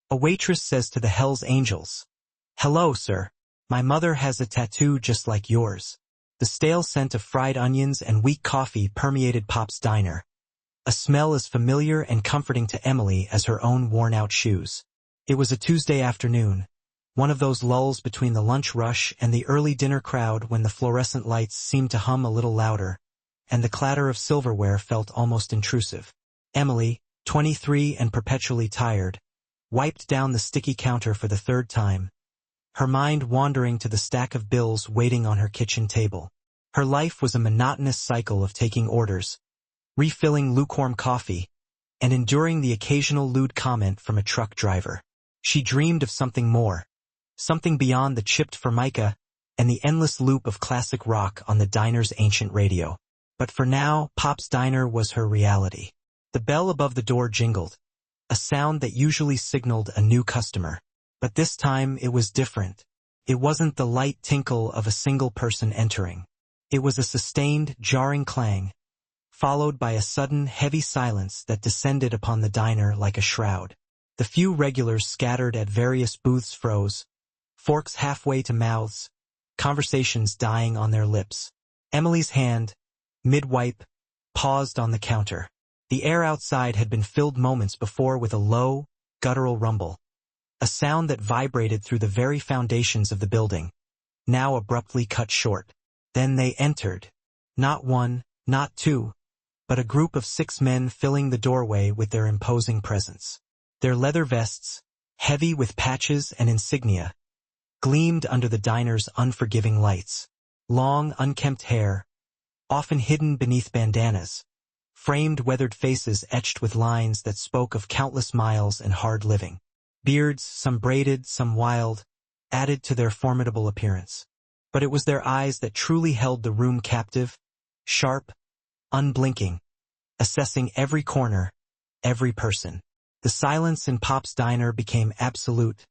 A waitress says to the Hells Angels, "Hello, sir. My mother has a tattoo just like yours." The stale scent of fried onions and weak coffee permeated Pop's diner, a smell as familiar and comforting to Emily as her own worn-out shoes. It was a Tuesday afternoon, one of those lulls between the lunch rush and the early dinner crowd when the fluorescent lights seemed to hum a little louder, and the clatter of silverware felt almost intrusive. Emily, 23 and perpetually tired, wiped down the sticky counter for the third time, her mind wandering to the stack of bills waiting on her kitchen table. Her life was a monotonous cycle of taking orders, refilling lukewarm coffee, and enduring the occasional lewd comment from a truck driver. She dreamed of something more, something beyond the chipped formica and the endless loop of classic rock on the diner's ancient radio. But for now, Pop's Diner was her reality. The bell above the door jingled, a sound that usually signaled a new customer. But this time it was different. It wasn't the light tinkle of a single person entering. It was a sustained, jarring clang, followed by a sudden, heavy silence that descended upon the diner like a shroud. The few regulars scattered at various booths froze, forks halfway to mouths, conversations dying on their lips. Emily's hand, mid-wipe, paused on the counter. The air outside had been filled moments before with a low, guttural rumble, a sound that vibrated through the very foundations of the building, now abruptly cut short. Then they entered. Not one, not two, but a group of 6 men filling the doorway with their imposing presence. Their leather vests, heavy with patches and insignia, gleamed under the diner's unforgiving lights. Long, unkempt hair, often hidden beneath bandanas, framed weathered faces etched with lines that spoke of countless miles and hard living. Beards, some braided, some wild, added to their formidable appearance. But it was their eyes that truly held the room captive, sharp, unblinking, assessing every corner, every person. The silence in Pop's Diner became absolute,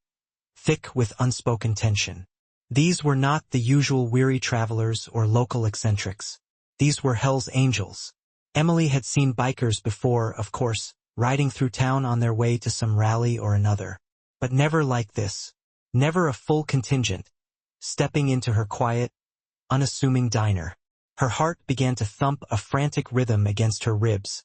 thick with unspoken tension. These were not the usual weary travelers or local eccentrics. These were Hell's Angels. Emily had seen bikers before, of course, riding through town on their way to some rally or another. But never like this. Never a full contingent, stepping into her quiet, unassuming diner. Her heart began to thump a frantic rhythm against her ribs,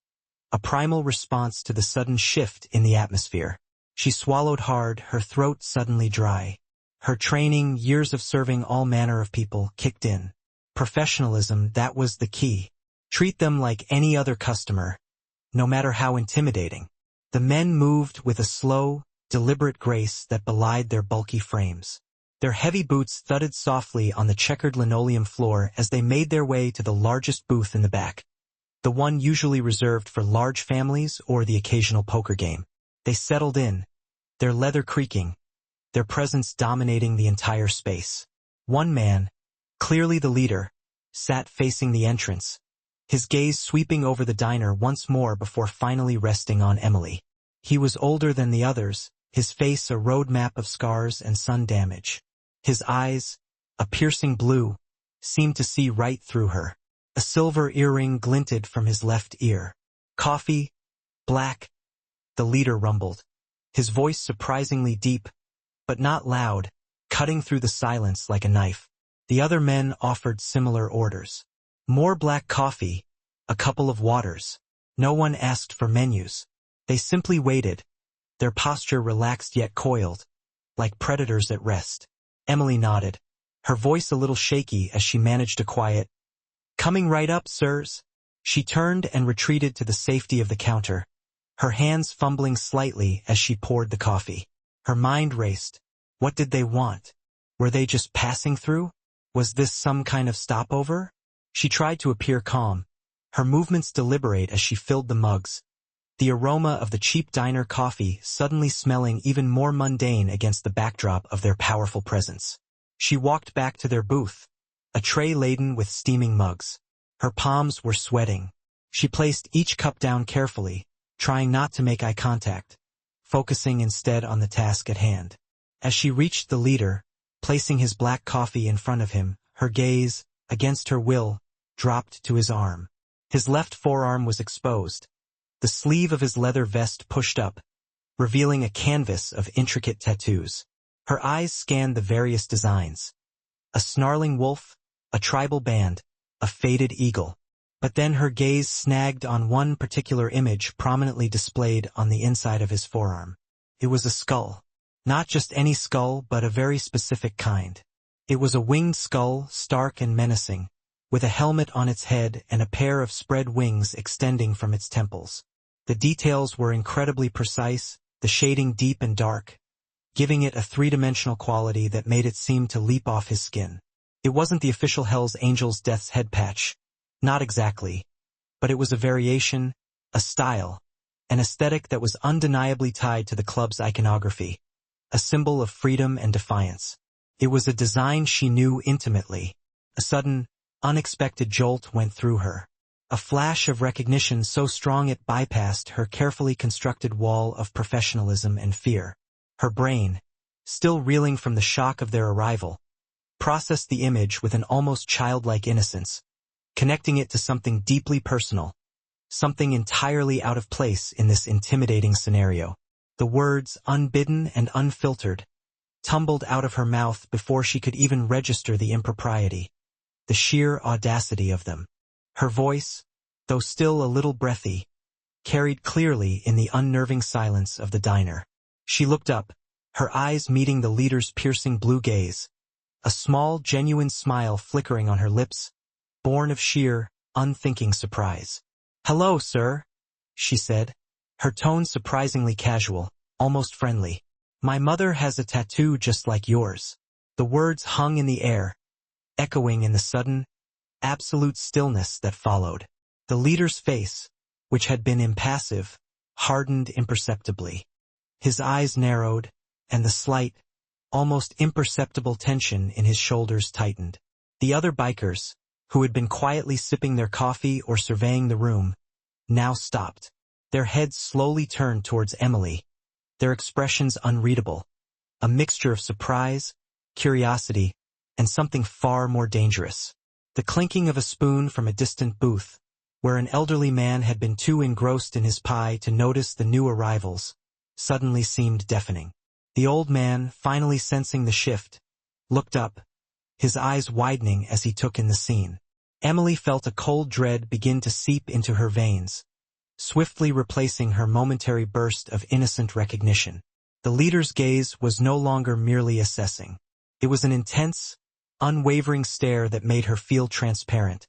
a primal response to the sudden shift in the atmosphere. She swallowed hard, her throat suddenly dry. Her training, years of serving all manner of people, kicked in. Professionalism, that was the key. Treat them like any other customer, no matter how intimidating. The men moved with a slow, deliberate grace that belied their bulky frames. Their heavy boots thudded softly on the checkered linoleum floor as they made their way to the largest booth in the back, the one usually reserved for large families or the occasional poker game. They settled in, their leather creaking, their presence dominating the entire space. One man, clearly the leader, sat facing the entrance, his gaze sweeping over the diner once more before finally resting on Emily. He was older than the others, his face a roadmap of scars and sun damage. His eyes, a piercing blue, seemed to see right through her. A silver earring glinted from his left ear. "Coffee? Black?" the leader rumbled, his voice surprisingly deep, but not loud, cutting through the silence like a knife. The other men offered similar orders. More black coffee, a couple of waters. No one asked for menus. They simply waited, their posture relaxed yet coiled, like predators at rest. Emily nodded, her voice a little shaky as she managed a quiet, "Coming right up, sirs." She turned and retreated to the safety of the counter, her hands fumbling slightly as she poured the coffee. Her mind raced. What did they want? Were they just passing through? Was this some kind of stopover? She tried to appear calm, her movements deliberate as she filled the mugs, the aroma of the cheap diner coffee suddenly smelling even more mundane against the backdrop of their powerful presence. She walked back to their booth, a tray laden with steaming mugs. Her palms were sweating. She placed each cup down carefully, trying not to make eye contact, focusing instead on the task at hand. As she reached the leader, placing his black coffee in front of him, her gaze, against her will, dropped to his arm. His left forearm was exposed, the sleeve of his leather vest pushed up, revealing a canvas of intricate tattoos. Her eyes scanned the various designs. A snarling wolf, a tribal band, a faded eagle. But then her gaze snagged on one particular image prominently displayed on the inside of his forearm. It was a skull. Not just any skull, but a very specific kind. It was a winged skull, stark and menacing, with a helmet on its head and a pair of spread wings extending from its temples. The details were incredibly precise, the shading deep and dark, giving it a three-dimensional quality that made it seem to leap off his skin. It wasn't the official Hell's Angels Death's head patch. Not exactly. But it was a variation, a style, an aesthetic that was undeniably tied to the club's iconography, a symbol of freedom and defiance. It was a design she knew intimately. A sudden, unexpected jolt went through her. A flash of recognition so strong it bypassed her carefully constructed wall of professionalism and fear. Her brain, still reeling from the shock of their arrival, processed the image with an almost childlike innocence, connecting it to something deeply personal, something entirely out of place in this intimidating scenario. The words, unbidden and unfiltered, tumbled out of her mouth before she could even register the impropriety. The sheer audacity of them. Her voice, though still a little breathy, carried clearly in the unnerving silence of the diner. She looked up, her eyes meeting the leader's piercing blue gaze, a small, genuine smile flickering on her lips, born of sheer, unthinking surprise. "Hello, sir," she said, her tone surprisingly casual, almost friendly. "My mother has a tattoo just like yours." The words hung in the air, echoing in the sudden, absolute stillness that followed. The leader's face, which had been impassive, hardened imperceptibly. His eyes narrowed, and the slight, almost imperceptible tension in his shoulders tightened. The other bikers, who had been quietly sipping their coffee or surveying the room, now stopped. Their heads slowly turned towards Emily, their expressions unreadable, a mixture of surprise, curiosity, and something far more dangerous. The clinking of a spoon from a distant booth, where an elderly man had been too engrossed in his pie to notice the new arrivals, suddenly seemed deafening. The old man, finally sensing the shift, looked up, his eyes widening as he took in the scene. Emily felt a cold dread begin to seep into her veins, swiftly replacing her momentary burst of innocent recognition. The leader's gaze was no longer merely assessing. It was an intense, unwavering stare that made her feel transparent,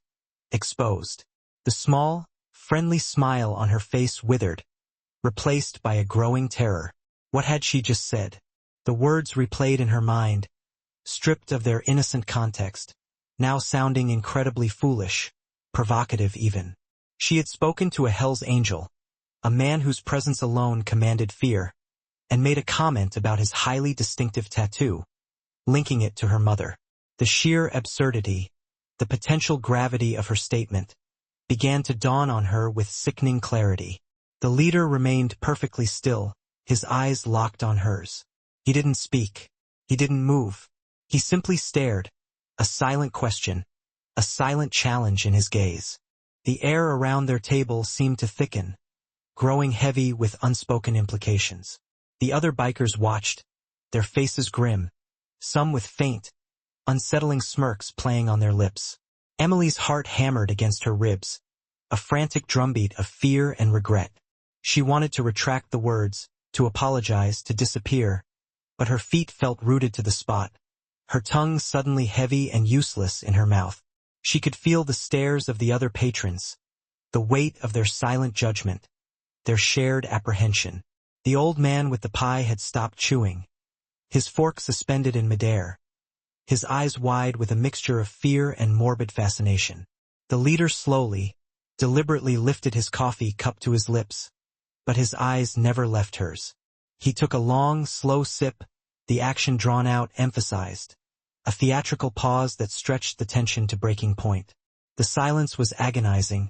exposed. The small, friendly smile on her face withered, replaced by a growing terror. What had she just said? The words replayed in her mind, stripped of their innocent context, now sounding incredibly foolish, provocative even. She had spoken to a Hell's Angel, a man whose presence alone commanded fear, and made a comment about his highly distinctive tattoo, linking it to her mother. The sheer absurdity, the potential gravity of her statement, began to dawn on her with sickening clarity. The leader remained perfectly still, his eyes locked on hers. He didn't speak. He didn't move. He simply stared, a silent question, a silent challenge in his gaze. The air around their table seemed to thicken, growing heavy with unspoken implications. The other bikers watched, their faces grim, some with faint, unsettling smirks playing on their lips. Emily's heart hammered against her ribs, a frantic drumbeat of fear and regret. She wanted to retract the words, to apologize, to disappear, but her feet felt rooted to the spot, her tongue suddenly heavy and useless in her mouth. She could feel the stares of the other patrons, the weight of their silent judgment, their shared apprehension. The old man with the pie had stopped chewing, his fork suspended in midair, his eyes wide with a mixture of fear and morbid fascination. The leader slowly, deliberately lifted his coffee cup to his lips, but his eyes never left hers. He took a long, slow sip, the action drawn out, emphasized, a theatrical pause that stretched the tension to breaking point. The silence was agonizing,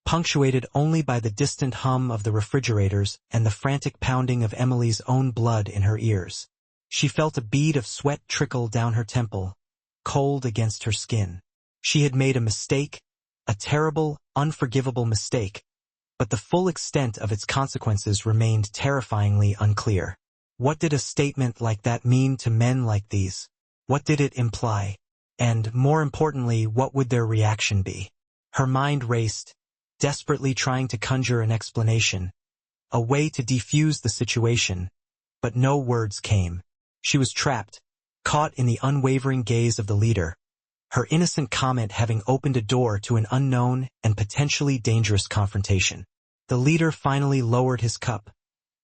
punctuated only by the distant hum of the refrigerators and the frantic pounding of Emily's own blood in her ears. She felt a bead of sweat trickle down her temple, cold against her skin. She had made a mistake, a terrible, unforgivable mistake, but the full extent of its consequences remained terrifyingly unclear. What did a statement like that mean to men like these? What did it imply? And, more importantly, what would their reaction be? Her mind raced, desperately trying to conjure an explanation, a way to defuse the situation, but no words came. She was trapped, caught in the unwavering gaze of the leader, her innocent comment having opened a door to an unknown and potentially dangerous confrontation. The leader finally lowered his cup,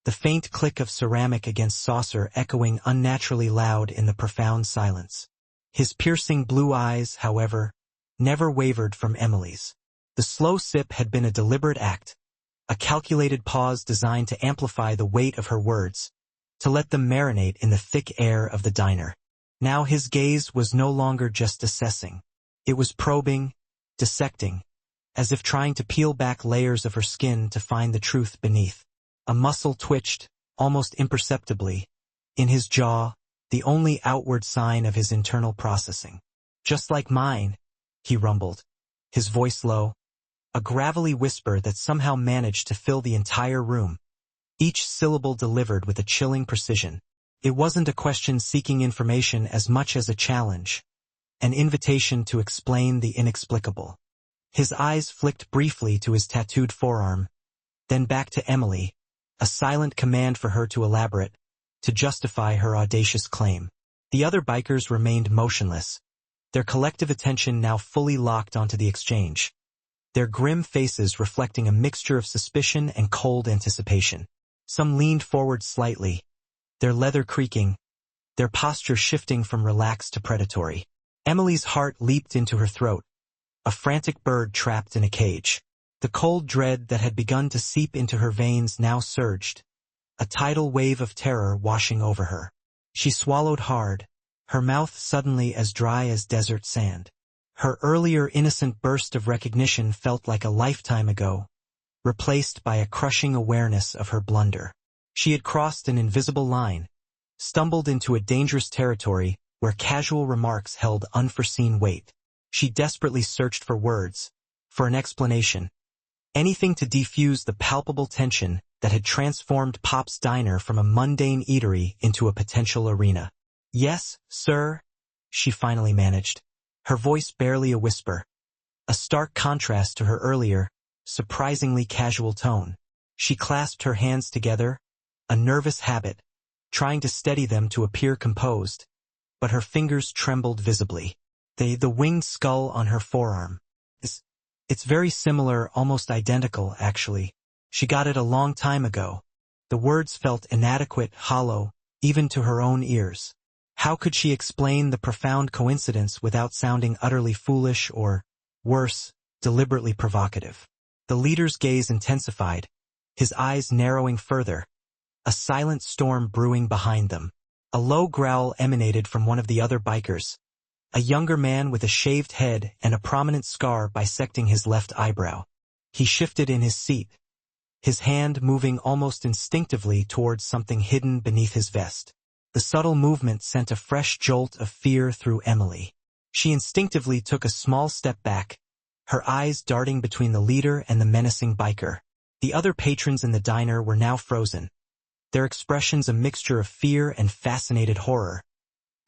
the faint click of ceramic against saucer echoing unnaturally loud in the profound silence. His piercing blue eyes, however, never wavered from Emily's. The slow sip had been a deliberate act, a calculated pause designed to amplify the weight of her words, to let them marinate in the thick air of the diner. Now his gaze was no longer just assessing. It was probing, dissecting, as if trying to peel back layers of her skin to find the truth beneath. A muscle twitched, almost imperceptibly, in his jaw, the only outward sign of his internal processing. "Just like mine," he rumbled, his voice low, a gravelly whisper that somehow managed to fill the entire room, each syllable delivered with a chilling precision. It wasn't a question seeking information as much as a challenge, an invitation to explain the inexplicable. His eyes flicked briefly to his tattooed forearm, then back to Emily, a silent command for her to elaborate, to justify her audacious claim. The other bikers remained motionless, their collective attention now fully locked onto the exchange, their grim faces reflecting a mixture of suspicion and cold anticipation. Some leaned forward slightly, their leather creaking, their posture shifting from relaxed to predatory. Emily's heart leaped into her throat, a frantic bird trapped in a cage. The cold dread that had begun to seep into her veins now surged, a tidal wave of terror washing over her. She swallowed hard, her mouth suddenly as dry as desert sand. Her earlier innocent burst of recognition felt like a lifetime ago, replaced by a crushing awareness of her blunder. She had crossed an invisible line, stumbled into a dangerous territory where casual remarks held unforeseen weight. She desperately searched for words, for an explanation, anything to defuse the palpable tension that had transformed Pop's diner from a mundane eatery into a potential arena. "Yes, sir," she finally managed, her voice barely a whisper, a stark contrast to her earlier, surprisingly casual tone. She clasped her hands together, a nervous habit, trying to steady them to appear composed, but her fingers trembled visibly. The winged skull on her forearm. It's very similar, almost identical, actually. She got it a long time ago. The words felt inadequate, hollow, even to her own ears. How could she explain the profound coincidence without sounding utterly foolish or, worse, deliberately provocative? The leader's gaze intensified, his eyes narrowing further, a silent storm brewing behind them. A low growl emanated from one of the other bikers, a younger man with a shaved head and a prominent scar bisecting his left eyebrow. He shifted in his seat, his hand moving almost instinctively towards something hidden beneath his vest. The subtle movement sent a fresh jolt of fear through Emily. She instinctively took a small step back, her eyes darting between the leader and the menacing biker. The other patrons in the diner were now frozen, their expressions a mixture of fear and fascinated horror,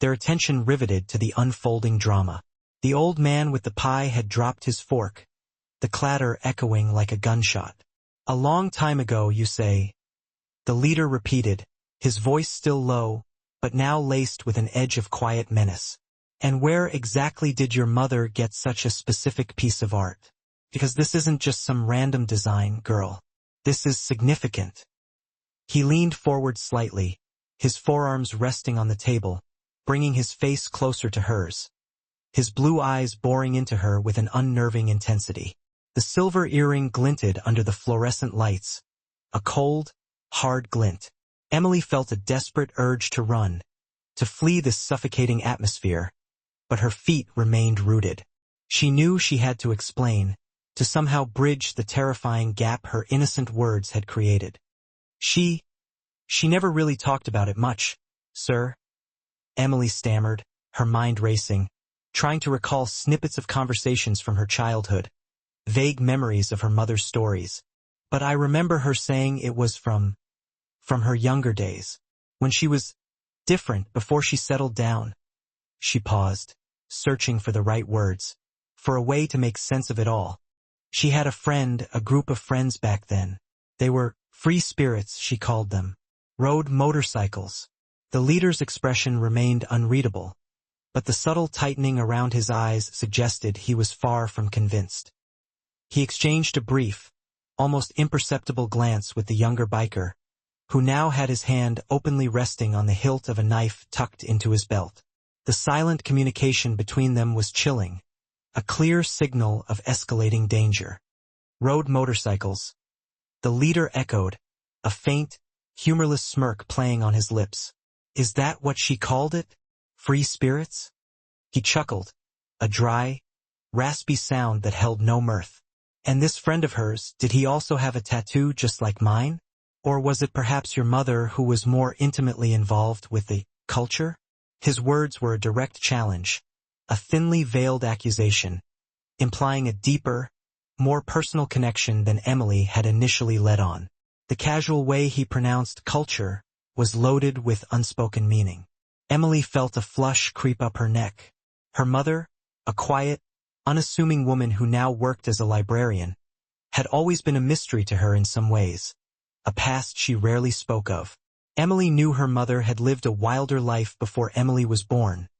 their attention riveted to the unfolding drama. The old man with the pie had dropped his fork, the clatter echoing like a gunshot. "A long time ago, you say?" The leader repeated, his voice still low, but now laced with an edge of quiet menace. "And where exactly did your mother get such a specific piece of art? Because this isn't just some random design, girl. This is significant." He leaned forward slightly, his forearms resting on the table, bringing his face closer to hers, his blue eyes boring into her with an unnerving intensity. The silver earring glinted under the fluorescent lights, a cold, hard glint. Emily felt a desperate urge to run, to flee this suffocating atmosphere, but her feet remained rooted. She knew she had to explain, to somehow bridge the terrifying gap her innocent words had created. She never really talked about it much, sir," Emily stammered, her mind racing, trying to recall snippets of conversations from her childhood, vague memories of her mother's stories. But I remember her saying it was from her younger days, when she was different before she settled down. She paused, searching for the right words, for a way to make sense of it all. She had a group of friends back then. They were free spirits, she called them. Rode motorcycles. The leader's expression remained unreadable, but the subtle tightening around his eyes suggested he was far from convinced. He exchanged a brief, almost imperceptible glance with the younger biker, who now had his hand openly resting on the hilt of a knife tucked into his belt. The silent communication between them was chilling, a clear signal of escalating danger. Rode motorcycles. The leader echoed, a faint, humorless smirk playing on his lips. Is that what she called it? Free spirits? He chuckled, a dry, raspy sound that held no mirth. And this friend of hers, did he also have a tattoo just like mine? Or was it perhaps your mother who was more intimately involved with the culture? His words were a direct challenge, a thinly veiled accusation, implying a deeper, more personal connection than Emily had initially let on. The casual way he pronounced culture was loaded with unspoken meaning. Emily felt a flush creep up her neck. Her mother, a quiet, unassuming woman who now worked as a librarian, had always been a mystery to her in some ways, a past she rarely spoke of. Emily knew her mother had lived a wilder life before Emily was born,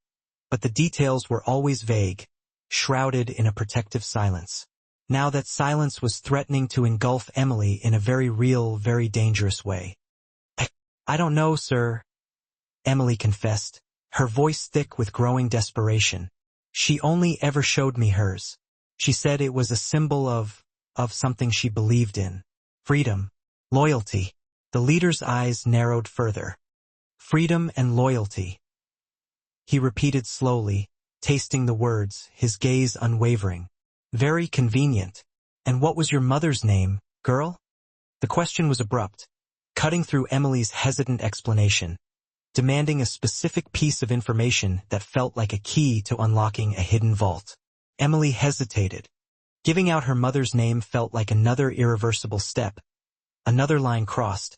but the details were always vague, shrouded in a protective silence. Now that silence was threatening to engulf Emily in a very real, very dangerous way. I don't know, sir, Emily confessed, her voice thick with growing desperation. She only ever showed me hers. She said it was a symbol of something she believed in. Freedom. Loyalty. The leader's eyes narrowed further. Freedom and loyalty. He repeated slowly, tasting the words, his gaze unwavering. Very convenient. And what was your mother's name, girl? The question was abrupt, cutting through Emily's hesitant explanation, demanding a specific piece of information that felt like a key to unlocking a hidden vault. Emily hesitated. Giving out her mother's name felt like another irreversible step, another line crossed,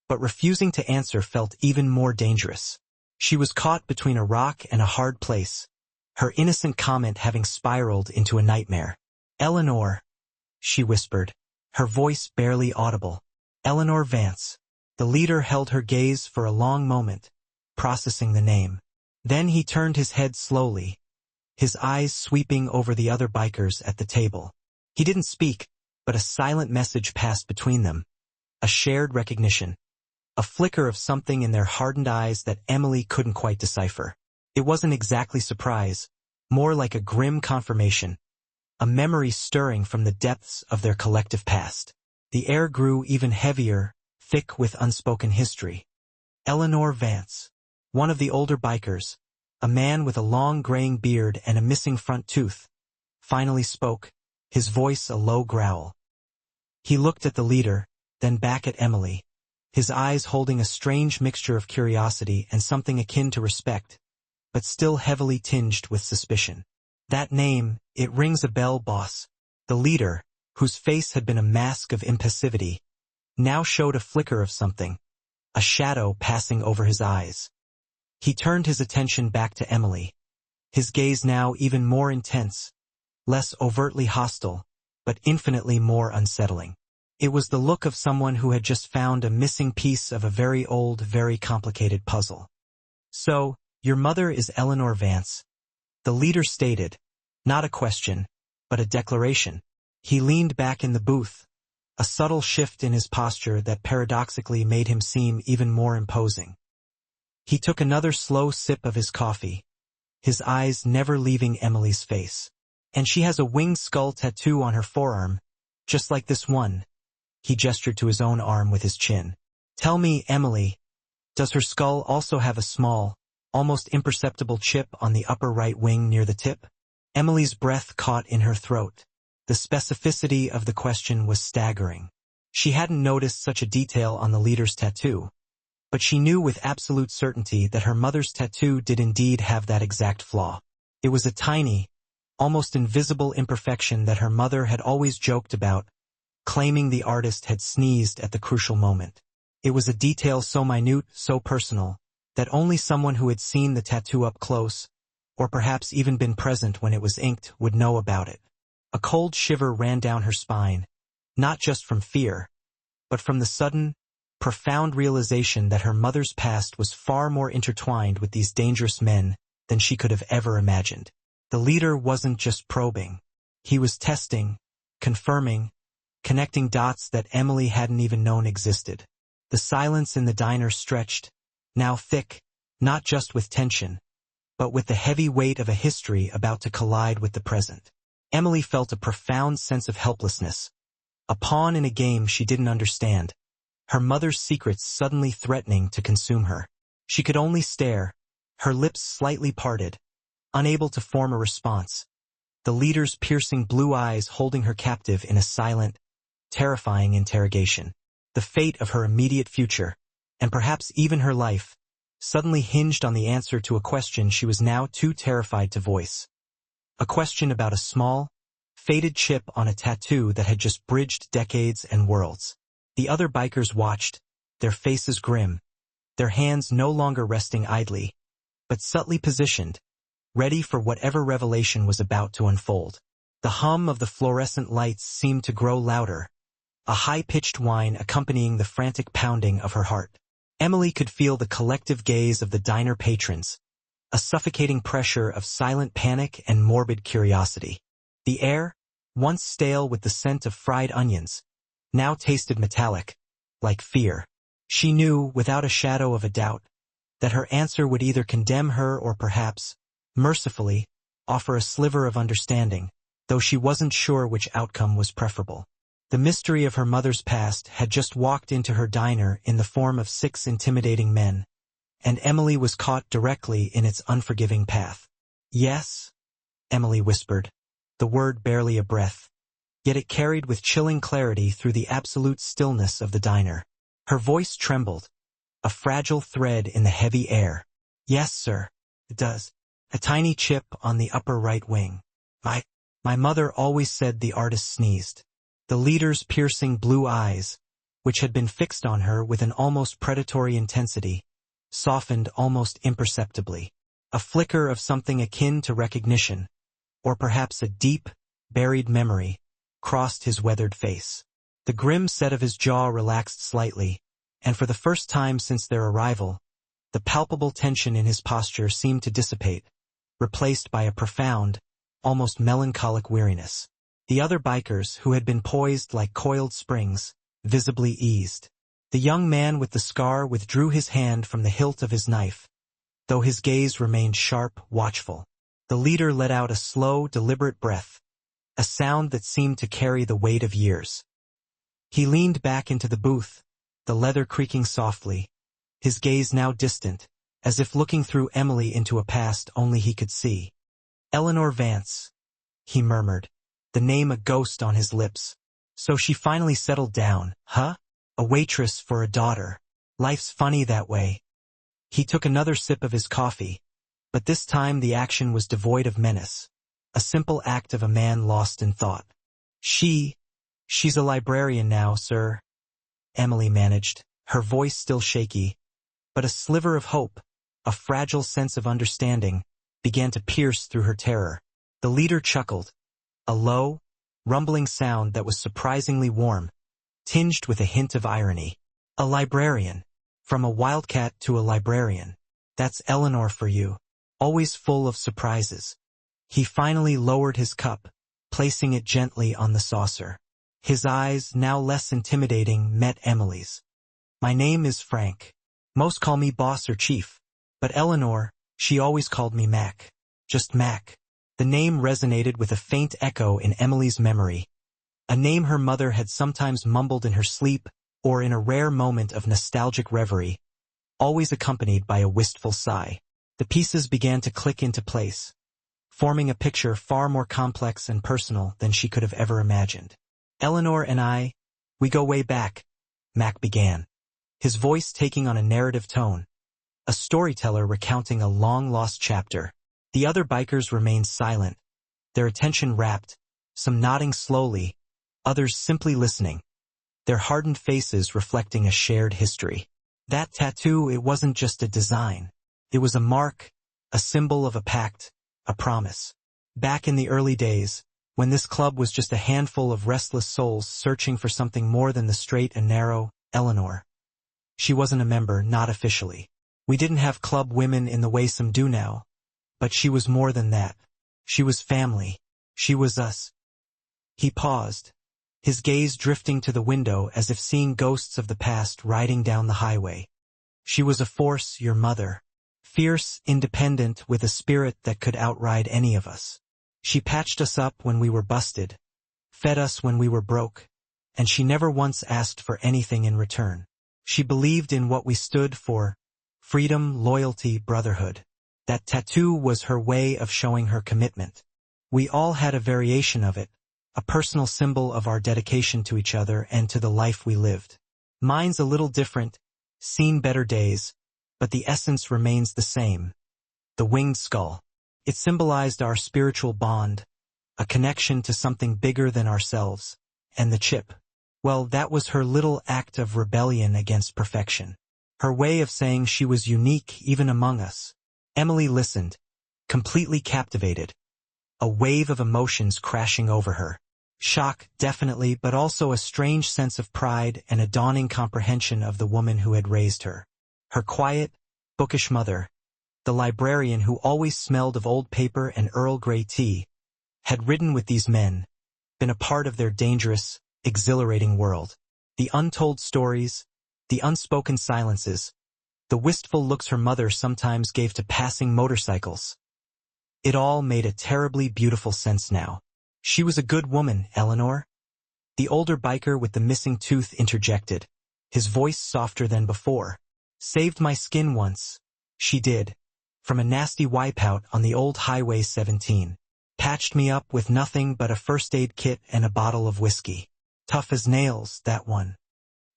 but refusing to answer felt even more dangerous. She was caught between a rock and a hard place, her innocent comment having spiraled into a nightmare. Eleanor, she whispered, her voice barely audible. Eleanor Vance. The leader held her gaze for a long moment, processing the name. Then he turned his head slowly, his eyes sweeping over the other bikers at the table. He didn't speak, but a silent message passed between them. A shared recognition. A flicker of something in their hardened eyes that Emily couldn't quite decipher. It wasn't exactly surprise, more like a grim confirmation, a memory stirring from the depths of their collective past. The air grew even heavier, thick with unspoken history. Eleanor Vance, one of the older bikers, a man with a long graying beard and a missing front tooth, finally spoke, his voice a low growl. He looked at the leader, then back at Emily, his eyes holding a strange mixture of curiosity and something akin to respect, but still heavily tinged with suspicion. That name, it rings a bell, boss. The leader, whose face had been a mask of impassivity, now showed a flicker of something, a shadow passing over his eyes. He turned his attention back to Emily, his gaze now even more intense, less overtly hostile, but infinitely more unsettling. It was the look of someone who had just found a missing piece of a very old, very complicated puzzle. So, your mother is Eleanor Vance, the leader stated, not a question, but a declaration. He leaned back in the booth, a subtle shift in his posture that paradoxically made him seem even more imposing. He took another slow sip of his coffee, his eyes never leaving Emily's face. And she has a winged skull tattoo on her forearm, just like this one. He gestured to his own arm with his chin. Tell me, Emily, does her skull also have a small, almost imperceptible chip on the upper right wing near the tip? Emily's breath caught in her throat. The specificity of the question was staggering. She hadn't noticed such a detail on the leader's tattoo, but she knew with absolute certainty that her mother's tattoo did indeed have that exact flaw. It was a tiny, almost invisible imperfection that her mother had always joked about, claiming the artist had sneezed at the crucial moment. It was a detail so minute, so personal, that only someone who had seen the tattoo up close, or perhaps even been present when it was inked, would know about it. A cold shiver ran down her spine, not just from fear, but from the sudden, profound realization that her mother's past was far more intertwined with these dangerous men than she could have ever imagined. The leader wasn't just probing. He was testing, confirming, connecting dots that Emily hadn't even known existed. The silence in the diner stretched, now thick, not just with tension, but with the heavy weight of a history about to collide with the present. Emily felt a profound sense of helplessness, a pawn in a game she didn't understand, her mother's secrets suddenly threatening to consume her. She could only stare, her lips slightly parted, unable to form a response, the leader's piercing blue eyes holding her captive in a silent, terrifying interrogation. The fate of her immediate future, and perhaps even her life, suddenly hinged on the answer to a question she was now too terrified to voice. A question about a small, faded chip on a tattoo that had just bridged decades and worlds. The other bikers watched, their faces grim, their hands no longer resting idly, but subtly positioned, ready for whatever revelation was about to unfold. The hum of the fluorescent lights seemed to grow louder, a high-pitched whine accompanying the frantic pounding of her heart. Emily could feel the collective gaze of the diner patrons, a suffocating pressure of silent panic and morbid curiosity. The air, once stale with the scent of fried onions, now tasted metallic, like fear. She knew, without a shadow of a doubt, that her answer would either condemn her or perhaps, mercifully, offer a sliver of understanding, though she wasn't sure which outcome was preferable. The mystery of her mother's past had just walked into her diner in the form of 6 intimidating men, and Emily was caught directly in its unforgiving path. "Yes," Emily whispered, the word barely a breath, yet it carried with chilling clarity through the absolute stillness of the diner. Her voice trembled, a fragile thread in the heavy air. "Yes, sir, it does. A tiny chip on the upper right wing. My mother always said the artist sneezed." The leader's piercing blue eyes, which had been fixed on her with an almost predatory intensity, softened almost imperceptibly. A flicker of something akin to recognition, or perhaps a deep, buried memory, crossed his weathered face. The grim set of his jaw relaxed slightly, and for the first time since their arrival, the palpable tension in his posture seemed to dissipate, replaced by a profound, almost melancholic weariness. The other bikers, who had been poised like coiled springs, visibly eased. The young man with the scar withdrew his hand from the hilt of his knife, though his gaze remained sharp, watchful. The leader let out a slow, deliberate breath, a sound that seemed to carry the weight of years. He leaned back into the booth, the leather creaking softly, his gaze now distant, as if looking through Emily into a past only he could see. "Eleanor Vance," he murmured, the name a ghost on his lips. "So she finally settled down, huh? A waitress for a daughter. Life's funny that way." He took another sip of his coffee, but this time the action was devoid of menace, a simple act of a man lost in thought. She's a librarian now, sir," Emily managed, her voice still shaky, but a sliver of hope, a fragile sense of understanding, began to pierce through her terror. The leader chuckled, a low, rumbling sound that was surprisingly warm, tinged with a hint of irony. "A librarian. From a wildcat to a librarian. That's Eleanor for you. Always full of surprises." He finally lowered his cup, placing it gently on the saucer. His eyes, now less intimidating, met Emily's. "My name is Frank. Most call me boss or chief. But Eleanor, she always called me Mac. Just Mac." The name resonated with a faint echo in Emily's memory, a name her mother had sometimes mumbled in her sleep or in a rare moment of nostalgic reverie, always accompanied by a wistful sigh. The pieces began to click into place, forming a picture far more complex and personal than she could have ever imagined. "Eleanor and I, we go way back," Mac began, his voice taking on a narrative tone, a storyteller recounting a long-lost chapter. The other bikers remained silent, their attention rapt, some nodding slowly, others simply listening, their hardened faces reflecting a shared history. That tattoo, it wasn't just a design. It was a mark, a symbol of a pact, a promise. Back in the early days, when this club was just a handful of restless souls searching for something more than the straight and narrow, Eleanor. She wasn't a member, not officially. We didn't have club women in the way some do now. But she was more than that. She was family. She was us. He paused, his gaze drifting to the window as if seeing ghosts of the past riding down the highway. She was a force, your mother. Fierce, independent, with a spirit that could outride any of us. She patched us up when we were busted, fed us when we were broke, and she never once asked for anything in return. She believed in what we stood for: freedom, loyalty, brotherhood. That tattoo was her way of showing her commitment. We all had a variation of it, a personal symbol of our dedication to each other and to the life we lived. Mine's a little different, seen better days, but the essence remains the same. The winged skull. It symbolized our spiritual bond, a connection to something bigger than ourselves. And the chip. Well, that was her little act of rebellion against perfection. Her way of saying she was unique even among us. Emily listened, completely captivated. A wave of emotions crashing over her. Shock, definitely, but also a strange sense of pride and a dawning comprehension of the woman who had raised her. Her quiet, bookish mother, the librarian who always smelled of old paper and Earl Grey tea, had ridden with these men, been a part of their dangerous, exhilarating world. The untold stories, the unspoken silences, the wistful looks her mother sometimes gave to passing motorcycles. It all made a terribly beautiful sense now. She was a good woman, Eleanor. The older biker with the missing tooth interjected, his voice softer than before. Saved my skin once. She did. From a nasty wipeout on the old Highway 17. Patched me up with nothing but a first aid kit and a bottle of whiskey. Tough as nails, that one.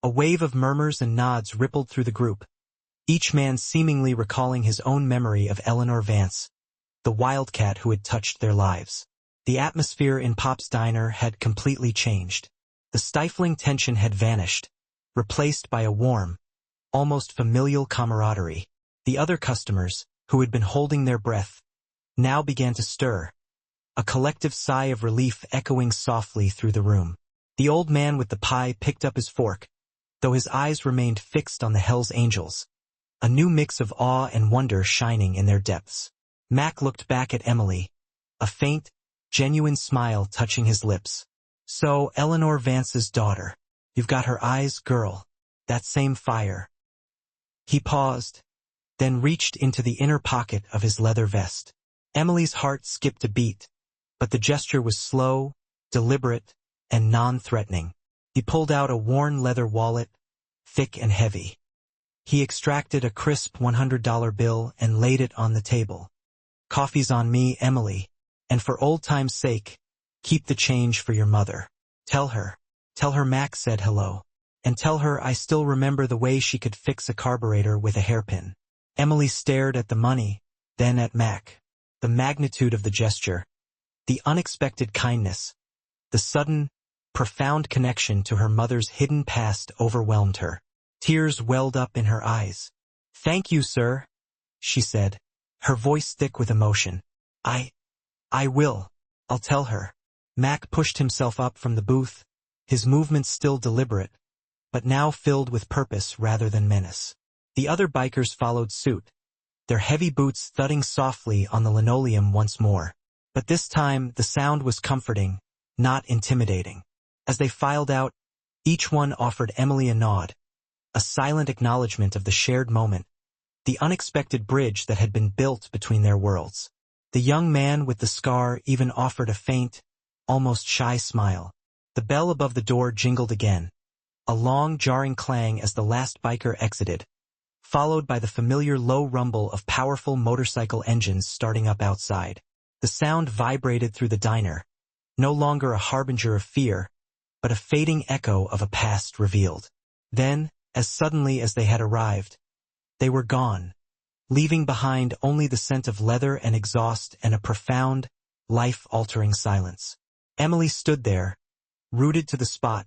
A wave of murmurs and nods rippled through the group, each man seemingly recalling his own memory of Eleanor Vance, the wildcat who had touched their lives. The atmosphere in Pop's diner had completely changed. The stifling tension had vanished, replaced by a warm, almost familial camaraderie. The other customers, who had been holding their breath, now began to stir, a collective sigh of relief echoing softly through the room. The old man with the pie picked up his fork, though his eyes remained fixed on the Hell's Angels, a new mix of awe and wonder shining in their depths. Mac looked back at Emily, a faint, genuine smile touching his lips. So, Eleanor Vance's daughter. You've got her eyes, girl. That same fire. He paused, then reached into the inner pocket of his leather vest. Emily's heart skipped a beat, but the gesture was slow, deliberate, and non-threatening. He pulled out a worn leather wallet, thick and heavy. He extracted a crisp $100 bill and laid it on the table. Coffee's on me, Emily, and for old time's sake, keep the change for your mother. Tell her Mac said hello, and tell her I still remember the way she could fix a carburetor with a hairpin. Emily stared at the money, then at Mac. The magnitude of the gesture, the unexpected kindness, the sudden, profound connection to her mother's hidden past overwhelmed her. Tears welled up in her eyes. Thank you, sir, she said, her voice thick with emotion. I will. I'll tell her. Mac pushed himself up from the booth, his movements still deliberate, but now filled with purpose rather than menace. The other bikers followed suit, their heavy boots thudding softly on the linoleum once more. But this time the sound was comforting, not intimidating. As they filed out, each one offered Emily a nod, a silent acknowledgement of the shared moment, the unexpected bridge that had been built between their worlds. The young man with the scar even offered a faint, almost shy smile. The bell above the door jingled again, a long, jarring clang as the last biker exited, followed by the familiar low rumble of powerful motorcycle engines starting up outside. The sound vibrated through the diner, no longer a harbinger of fear, but a fading echo of a past revealed. Then, as suddenly as they had arrived, they were gone, leaving behind only the scent of leather and exhaust and a profound, life-altering silence. Emily stood there, rooted to the spot,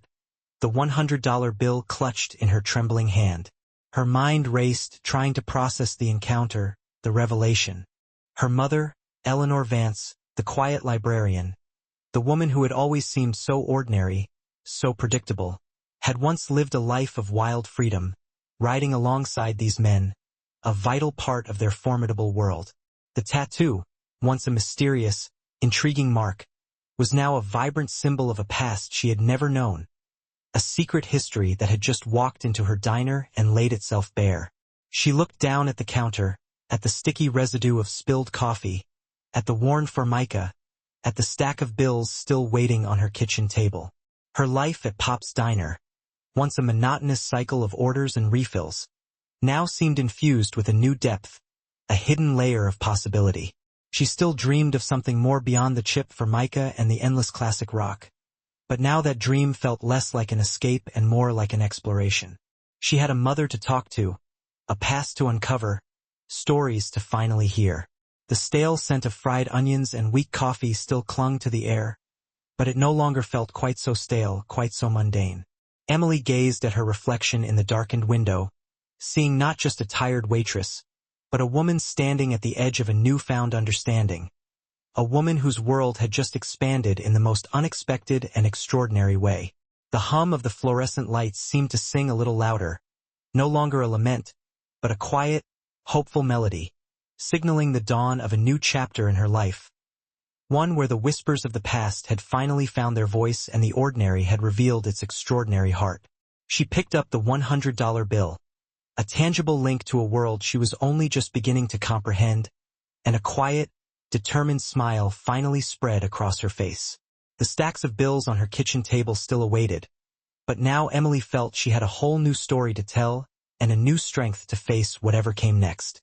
the $100 bill clutched in her trembling hand. Her mind raced, trying to process the encounter, the revelation. Her mother, Eleanor Vance, the quiet librarian, the woman who had always seemed so ordinary, so predictable, had once lived a life of wild freedom, riding alongside these men, a vital part of their formidable world. The tattoo, once a mysterious, intriguing mark, was now a vibrant symbol of a past she had never known, a secret history that had just walked into her diner and laid itself bare. She looked down at the counter, at the sticky residue of spilled coffee, at the worn formica, at the stack of bills still waiting on her kitchen table. Her life at Pop's Diner, once a monotonous cycle of orders and refills, now seemed infused with a new depth, a hidden layer of possibility. She still dreamed of something more beyond the chip formica and the endless classic rock. But now that dream felt less like an escape and more like an exploration. She had a mother to talk to, a past to uncover, stories to finally hear. The stale scent of fried onions and weak coffee still clung to the air, but it no longer felt quite so stale, quite so mundane. Emily gazed at her reflection in the darkened window, seeing not just a tired waitress, but a woman standing at the edge of a newfound understanding. A woman whose world had just expanded in the most unexpected and extraordinary way. The hum of the fluorescent lights seemed to sing a little louder, no longer a lament, but a quiet, hopeful melody, signaling the dawn of a new chapter in her life. One where the whispers of the past had finally found their voice and the ordinary had revealed its extraordinary heart. She picked up the $100 bill, a tangible link to a world she was only just beginning to comprehend, and a quiet, determined smile finally spread across her face. The stacks of bills on her kitchen table still awaited, but now Emily felt she had a whole new story to tell and a new strength to face whatever came next.